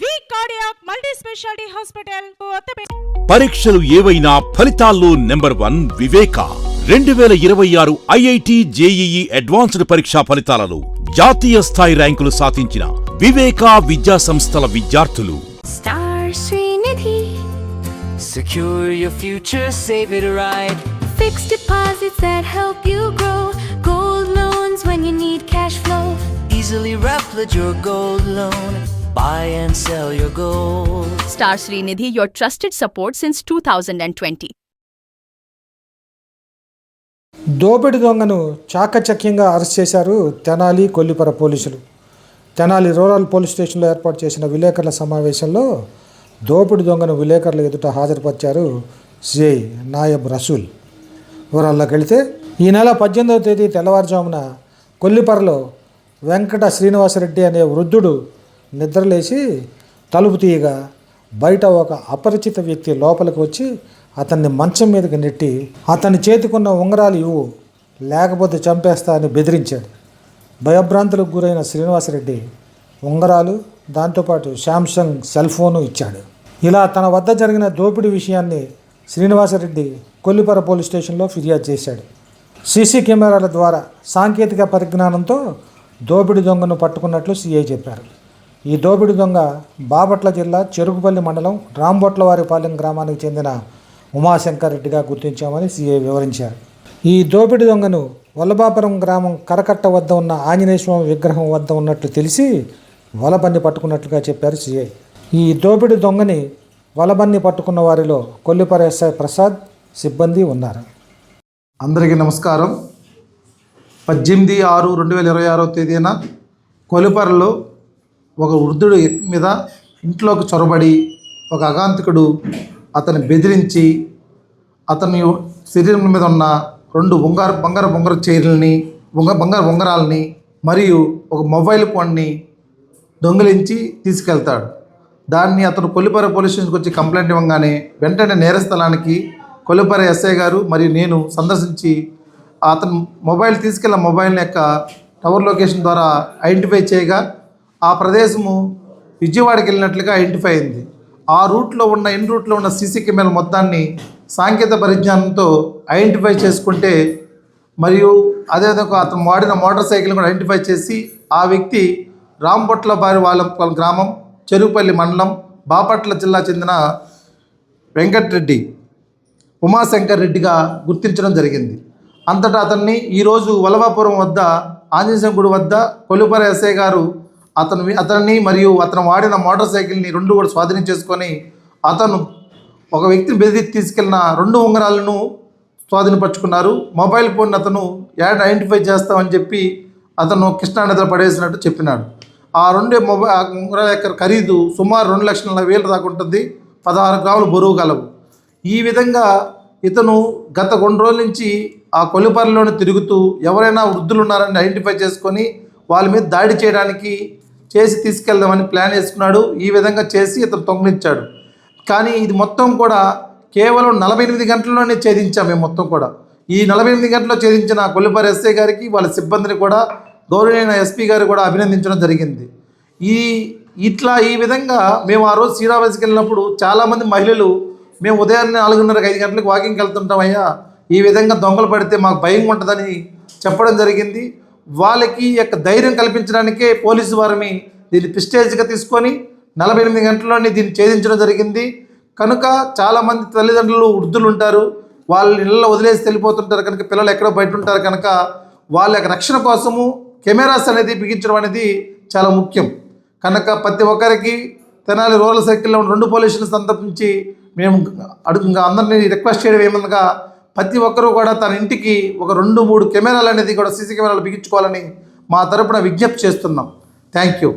వి cardiac multi speciality hospital Kothapeta. పరీక్షలు ఏవైనా ఫలితాల్లో number 1 Viveka. 2026 IIT JEE advanced పరీక్షా ఫలితాలలో జాతీయ స్థాయి ర్యాంకులు సాధించిన వివేక విద్యా సంస్థల విద్యార్థులు. Star Srinidhi. Secure your future, save it right. Fixed deposits that help you grow. Gold loans when you need cash flow. Easily replicate your gold loan. Buy and sell your gold. Star Srinidhi, your trusted support since 2020. దోపిడి దొంగను చాకచక్యంగా arrest చేశారు తెనాలి కొల్లిపర పోలీసులు. Tenali rural police స్టేషన్లో ఏర్పాటు చేసిన విలేకరుల సమావేశంలో దోపిడి దొంగను విలేకరుల ఎదుట హాజరుపరిచారు సిఐ నాయబ్ రసూల్. వివరాల్లోకి వెళితే ఈ నెల 18వ తేదీ తెల్లవారుజామున కొల్లిపరలో వెంకట శ్రీనివాసరెడ్డి అనే వృద్ధుడు నిద్రలేసి తలుపు తీయగా బయట ఒక అపరిచిత వ్యక్తి లోపలికి వచ్చి అతన్ని మంచం మీదకి నెట్టి అతని చేతికున్న ఉంగరాలు ఇవ్వు లేకపోతే చంపేస్తా అని బెదిరించాడు. భయభ్రాంతులకు గురైన శ్రీనివాసరెడ్డి ఉంగరాలు దాంతోపాటు శాంసంగ్ సెల్ ఫోను ఇచ్చాడు. ఇలా తన వద్ద జరిగిన దోపిడీ విషయాన్ని శ్రీనివాసరెడ్డి కొల్లిపర పోలీస్ స్టేషన్లో ఫిర్యాదు చేశాడు. సీసీ కెమెరాల ద్వారా సాంకేతిక పరిజ్ఞానంతో దోపిడీ దొంగను పట్టుకున్నట్లు సీఐ చెప్పారు. ఈ దోపిడీ దొంగ బాపట్ల జిల్లా చెరుకుపల్లి మండలం రాంబొట్లవారిపాలెం గ్రామానికి చెందిన ఉమాశంకర్ రెడ్డిగా గుర్తించామని సీఐ వివరించారు. ఈ దోపిడీ దొంగను వల్లభాపురం గ్రామం కరకట్ట వద్ద ఉన్న ఆంజనేయస్వామి విగ్రహం వద్ద ఉన్నట్లు తెలిసి వలబన్ని పట్టుకున్నట్లుగా చెప్పారు సీఐ. ఈ దోపిడీ దొంగని వలబన్ని పట్టుకున్న వారిలో కొల్లిపర ఎస్ఐ ప్రసాద్ సిబ్బంది ఉన్నారు. అందరికీ నమస్కారం. 18/6/2026 తేదీన కొల్లిపరలో ఒక వృద్ధుడు మీద ఇంట్లోకి చొరబడి ఒక అగాంతికుడు అతన్ని బెదిరించి అతని శరీరం మీద ఉన్న 2 బంగారు చైర్లని బంగారు ఉంగరాలని మరియు ఒక మొబైల్ ఫోన్ని దొంగిలించి తీసుకెళ్తాడు. దాన్ని అతను కొల్లిపర పోలీస్ స్టేషన్కి వచ్చి కంప్లైంట్ ఇవ్వగానే వెంటనే నేర స్థలానికి కొల్లిపర ఎస్ఐ గారు మరియు నేను సందర్శించి అతను తీసుకెళ్ళిన మొబైల్ యొక్క టవర్ లొకేషన్ ద్వారా ఐడెంటిఫై చేయగా ఆ ప్రదేశము విజయవాడకి వెళ్ళినట్లుగా ఐడెంటిఫై అయింది. ఆ రూట్లో ఉన్న సీసీ కెమెరా మొత్తాన్ని సాంకేతిక పరిజ్ఞానంతో ఐడెంటిఫై చేసుకుంటే మరియు అదేవిధంగా అతను వాడిన మోటార్ సైకిల్ కూడా ఐడెంటిఫై చేసి ఆ వ్యక్తి రాంబొట్లవారిపాలెం గ్రామం చెరుకుపల్లి మండలం బాపట్ల జిల్లా చెందిన వెంకటరెడ్డి ఉమాశంకర్ రెడ్డిగా గుర్తించడం జరిగింది. అంతటా అతన్ని ఈరోజు వల్లభాపురం వద్ద ఆంజనేయ గుడి వద్ద కొల్లిపర ఎస్ఐ గారు అతన్ని మరియు అతను వాడిన మోటార్ సైకిల్ని 2 కూడా స్వాధీనం చేసుకొని అతను ఒక వ్యక్తిని బెదిరించి తీసుకెళ్లిన 2 ఉంగరాలను స్వాధీనపరుచుకున్నారు. మొబైల్ ఫోన్ అతను ఐడెంటిఫై చేస్తామని చెప్పి అతను కృష్ణానదిలో పడేసినట్టు చెప్పినాడు. ఆ 2 ఉంగరాల యొక్క ఖరీదు సుమారు 2,40,000 దాకా ఉంటుంది. 16 గ్రాములు బరువు గలవు. ఈ విధంగా ఇతను గత 2 రోజుల నుంచి ఆ కొల్లిపరలోనే తిరుగుతూ ఎవరైనా వృద్ధులు ఉన్నారని ఐడెంటిఫై చేసుకొని వాళ్ళ మీద దాడి చేయడానికి తీసుకెళ్దామని ప్లాన్ వేసుకున్నాడు. ఈ విధంగా చేసి ఇతను దొంగిలించాడు. కానీ ఇది మొత్తం కూడా కేవలం 48 గంటల్లోనే ఛేదించాం మేము మొత్తం కూడా. ఈ 48 గంటల్లో ఛేదించిన కొల్లిపర ఎస్ఐ గారికి వాళ్ళ సిబ్బందిని కూడా గౌరవనీయ ఎస్పీ గారు కూడా అభినందించడం జరిగింది. ఈ విధంగా మేము ఆ రోజు శ్రీరామేశ్కి వెళ్ళినప్పుడు చాలామంది మహిళలు మేము ఉదయాన్నే 4:30-5 గంటలకు వాకింగ్కి వెళ్తుంటాం అయ్యా, ఈ విధంగా దొంగలు పడితే మాకు భయం ఉంటుందని చెప్పడం జరిగింది. వాళ్ళకి యొక్క ధైర్యం కల్పించడానికే పోలీసు వారిని దీన్ని ప్రిస్టేజ్గా తీసుకొని 48 గంటల్లోనే దీన్ని ఛేదించడం జరిగింది. కనుక చాలామంది తల్లిదండ్రులు వృద్ధులు ఉంటారు, వాళ్ళ ఇళ్ళలో వదిలేసి వెళ్ళిపోతుంటారు కనుక పిల్లలు ఎక్కడో బయట ఉంటారు కనుక వాళ్ళ యొక్క రక్షణ కోసము కెమెరాస్ అనేది బిగించడం అనేది చాలా ముఖ్యం. కనుక ప్రతి ఒక్కరికి తెనాలి రూరల్ సర్కిల్లో ఉన్న 2 పోలీసులను సందర్శించి మేము అందరినీ రిక్వెస్ట్ చేయడం ఏమనగా ప్రతి ఒక్కరూ కూడా తన ఇంటికి ఒక 2-3 కెమెరాలు అనేది కూడా సీసీ కెమెరాలు బిగించుకోవాలని మా తరపున విజ్ఞప్తి చేస్తున్నాం. Thank you.